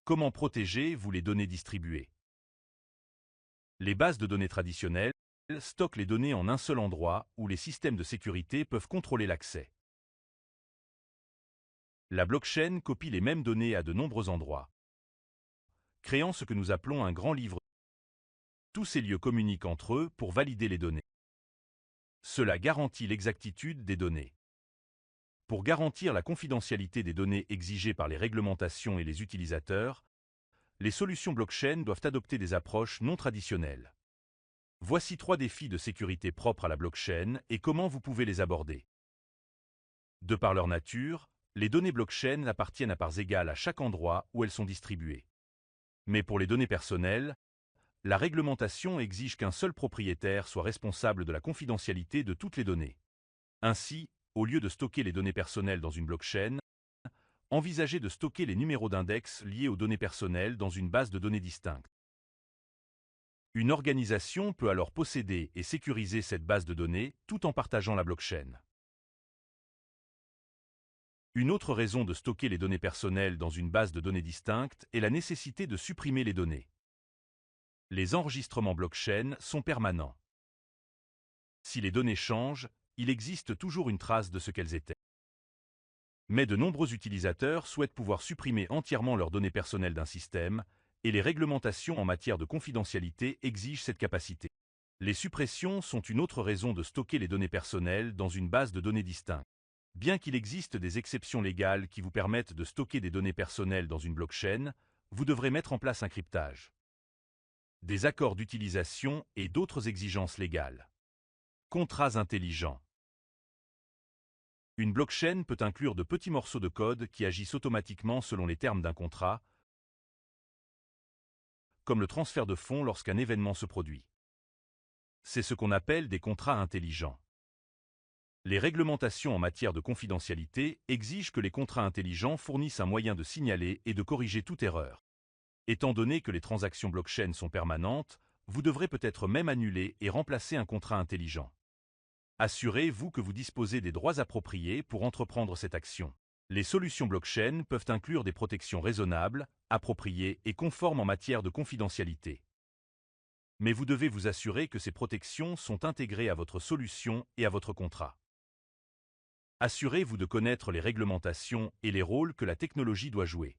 Comment protégez-vous les données distribuées? Les bases de données traditionnelles stockent les données en un seul endroit où les systèmes de sécurité peuvent contrôler l'accès. La blockchain copie les mêmes données à de nombreux endroits, créant ce que nous appelons un grand livre. Tous ces lieux communiquent entre eux pour valider les données. Cela garantit l'exactitude des données. Pour garantir la confidentialité des données exigées par les réglementations et les utilisateurs, les solutions blockchain doivent adopter des approches non traditionnelles. Voici 3 défis de sécurité propres à la blockchain et comment vous pouvez les aborder. De par leur nature, les données blockchain appartiennent à parts égales à chaque endroit où elles sont distribuées. Mais pour les données personnelles, la réglementation exige qu'un seul propriétaire soit responsable de la confidentialité de toutes les données. Ainsi, au lieu de stocker les données personnelles dans une blockchain, envisagez de stocker les numéros d'index liés aux données personnelles dans une base de données distincte. Une organisation peut alors posséder et sécuriser cette base de données tout en partageant la blockchain. Une autre raison de stocker les données personnelles dans une base de données distincte est la nécessité de supprimer les données. Les enregistrements blockchain sont permanents. Si les données changent, il existe toujours une trace de ce qu'elles étaient. Mais de nombreux utilisateurs souhaitent pouvoir supprimer entièrement leurs données personnelles d'un système, et les réglementations en matière de confidentialité exigent cette capacité. Les suppressions sont une autre raison de stocker les données personnelles dans une base de données distincte. Bien qu'il existe des exceptions légales qui vous permettent de stocker des données personnelles dans une blockchain, vous devrez mettre en place un cryptage, des accords d'utilisation et d'autres exigences légales. Contrats intelligents. Une blockchain peut inclure de petits morceaux de code qui agissent automatiquement selon les termes d'un contrat, comme le transfert de fonds lorsqu'un événement se produit. C'est ce qu'on appelle des contrats intelligents. Les réglementations en matière de confidentialité exigent que les contrats intelligents fournissent un moyen de signaler et de corriger toute erreur. Étant donné que les transactions blockchain sont permanentes, vous devrez peut-être même annuler et remplacer un contrat intelligent. Assurez-vous que vous disposez des droits appropriés pour entreprendre cette action. Les solutions blockchain peuvent inclure des protections raisonnables, appropriées et conformes en matière de confidentialité. Mais vous devez vous assurer que ces protections sont intégrées à votre solution et à votre contrat. Assurez-vous de connaître les réglementations et les rôles que la technologie doit jouer.